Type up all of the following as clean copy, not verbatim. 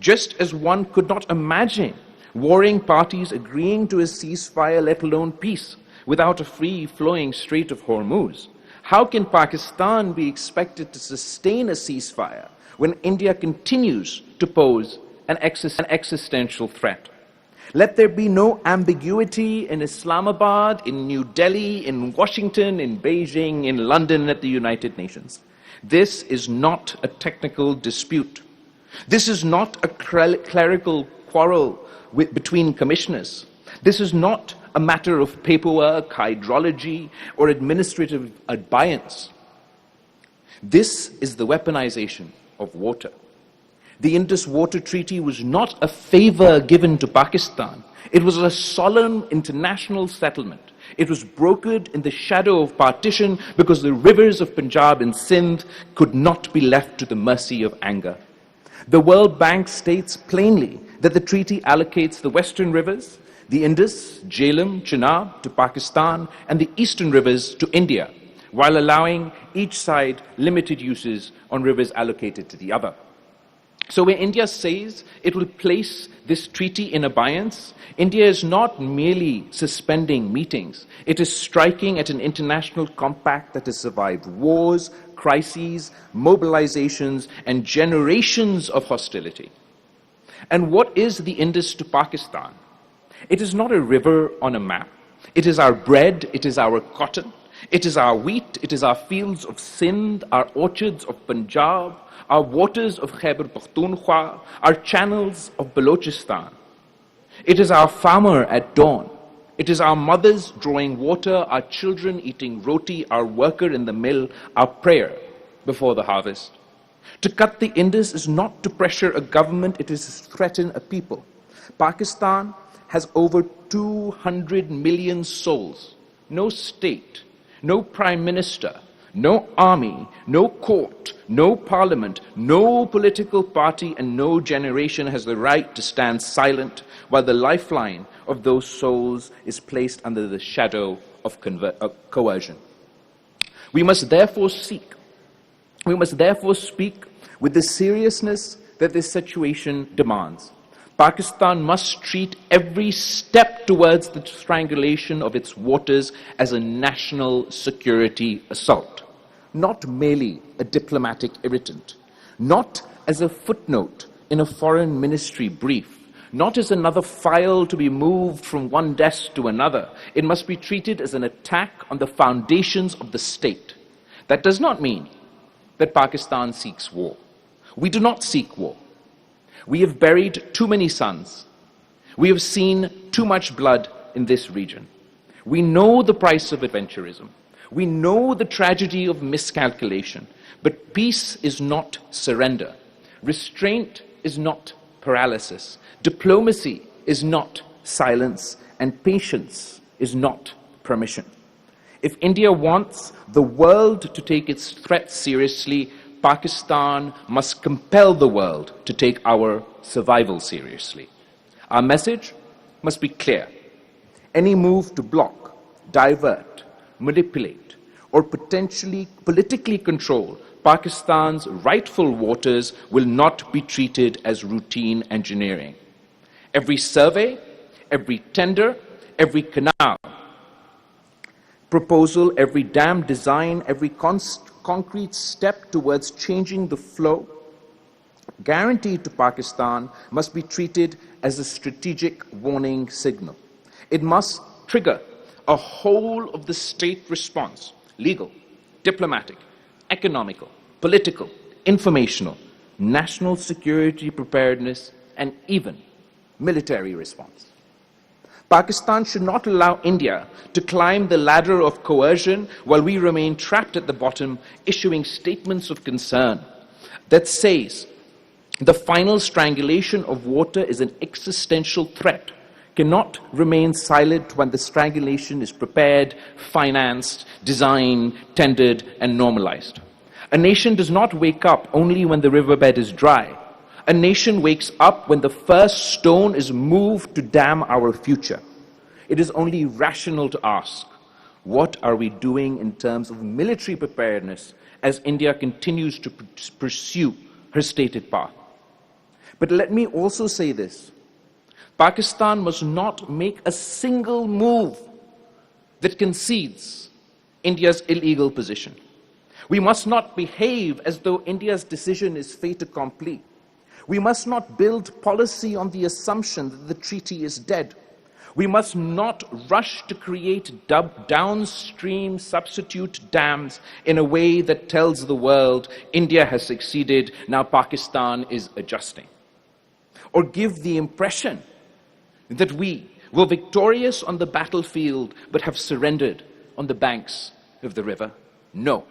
Just as one could not imagine warring parties agreeing to a ceasefire, let alone peace, without a free-flowing Strait of Hormuz, how can Pakistan be expected to sustain a ceasefire when India continues to pose an existential threat? Let there be no ambiguity in Islamabad, in New Delhi, in Washington, in Beijing, in London, at the United Nations. This is not a technical dispute. This is not a clerical quarrel between commissioners. This is not a matter of paperwork, hydrology, or administrative abeyance. This is the weaponization of water. The Indus Water Treaty was not a favor given to Pakistan. It was a solemn international settlement. It was brokered in the shadow of partition because the rivers of Punjab and Sindh could not be left to the mercy of anger. The World Bank states plainly that the treaty allocates the western rivers, the Indus, Jhelum, Chenab, to Pakistan, and the eastern rivers to India, while allowing each side limited uses on rivers allocated to the other. So when India says it will place this treaty in abeyance, India is not merely suspending meetings. It is striking at an international compact that has survived wars, crises, mobilizations, and generations of hostility. And what is the Indus to Pakistan? It is not a river on a map. It is our bread, it is our cotton, it is our wheat, it is our fields of Sindh, our orchards of Punjab, our waters of Khyber Pakhtunkhwa, our channels of Balochistan. It is our farmer at dawn. It is our mothers drawing water, our children eating roti, our worker in the mill, our prayer before the harvest. To cut the Indus is not to pressure a government, it is to threaten a people. Pakistan has over 200 million souls. No state, no prime minister, no army, no court, no parliament, no political party, and no generation has the right to stand silent while the lifeline of those souls is placed under the shadow of coercion. We must therefore speak with the seriousness that this situation demands. Pakistan must treat every step towards the strangulation of its waters as a national security assault, not merely a diplomatic irritant, not as a footnote in a foreign ministry brief, not as another file to be moved from one desk to another. It must be treated as an attack on the foundations of the state. That does not mean that Pakistan seeks war. We do not seek war. We have buried too many sons. We have seen too much blood in this region. We know the price of adventurism. We know the tragedy of miscalculation. But peace is not surrender. Restraint is not paralysis. Diplomacy is not silence. And patience is not permission. If India wants the world to take its threat seriously, Pakistan must compel the world to take our survival seriously. Our message must be clear. Any move to block, divert, manipulate, or potentially politically control Pakistan's rightful waters will not be treated as routine engineering. Every survey, every tender, every canal proposal, every dam design, every concrete step towards changing the flow guaranteed to Pakistan must be treated as a strategic warning signal. It must trigger a whole of the state response: legal, diplomatic, economical, political, informational, national security preparedness, and even military response. Pakistan should not allow India to climb the ladder of coercion while we remain trapped at the bottom, issuing statements of concern that says the final strangulation of water is an existential threat, cannot remain silent when the strangulation is prepared, financed, designed, tendered, and normalized. A nation does not wake up only when the riverbed is dry. A nation wakes up when the first stone is moved to dam our future. It is only rational to ask, what are we doing in terms of military preparedness as India continues to pursue her stated path? But let me also say this. Pakistan must not make a single move that concedes India's illegal position. We must not behave as though India's decision is fait accompli. We must not build policy on the assumption that the treaty is dead. We must not rush to create downstream substitute dams in a way that tells the world India has succeeded, now Pakistan is adjusting. Or give the impression that we were victorious on the battlefield but have surrendered on the banks of the river. No.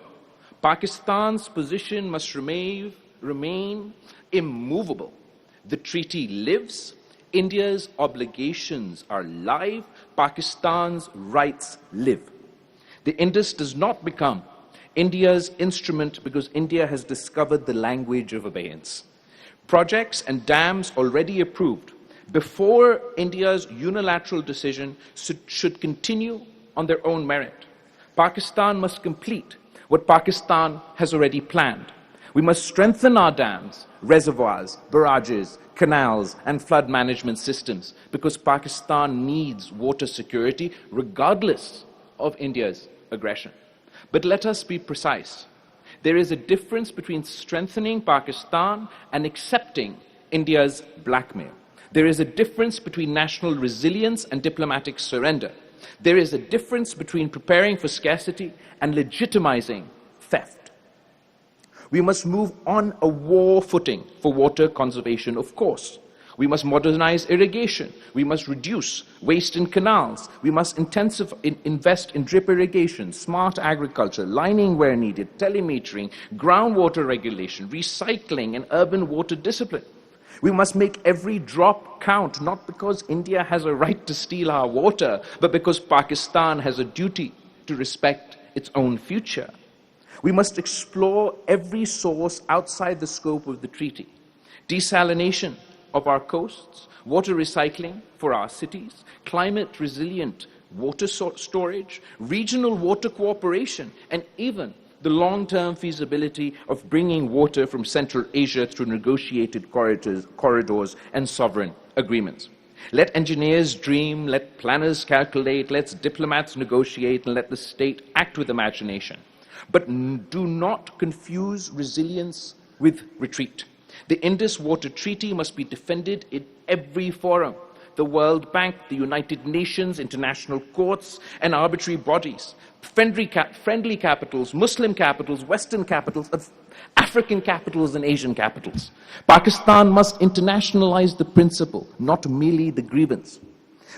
Pakistan's position must remain immovable. The treaty lives. India's obligations are live. Pakistan's rights live. The Indus does not become India's instrument because India has discovered the language of abeyance. Projects and dams already approved before India's unilateral decision should continue on their own merit. Pakistan must complete what Pakistan has already planned. We must strengthen our dams, reservoirs, barrages, canals, and flood management systems because Pakistan needs water security regardless of India's aggression. But let us be precise. There is a difference between strengthening Pakistan and accepting India's blackmail. There is a difference between national resilience and diplomatic surrender. There is a difference between preparing for scarcity and legitimizing theft. We must move on a war footing for water conservation, of course. We must modernize irrigation. We must reduce waste in canals. We must invest in drip irrigation, smart agriculture, lining where needed, telemetering, groundwater regulation, recycling, and urban water discipline. We must make every drop count, not because India has a right to steal our water, but because Pakistan has a duty to respect its own future. We must explore every source outside the scope of the treaty. Desalination of our coasts, water recycling for our cities, climate-resilient water storage, regional water cooperation, and even the long-term feasibility of bringing water from Central Asia through negotiated corridors and sovereign agreements. Let engineers dream, let planners calculate, let diplomats negotiate, and let the state act with imagination. But do not confuse resilience with retreat. The Indus Water Treaty must be defended in every forum. The World Bank, the United Nations, international courts, and arbitrary bodies. Friendly capitals, Muslim capitals, Western capitals, African capitals, and Asian capitals. Pakistan must internationalize the principle, not merely the grievance.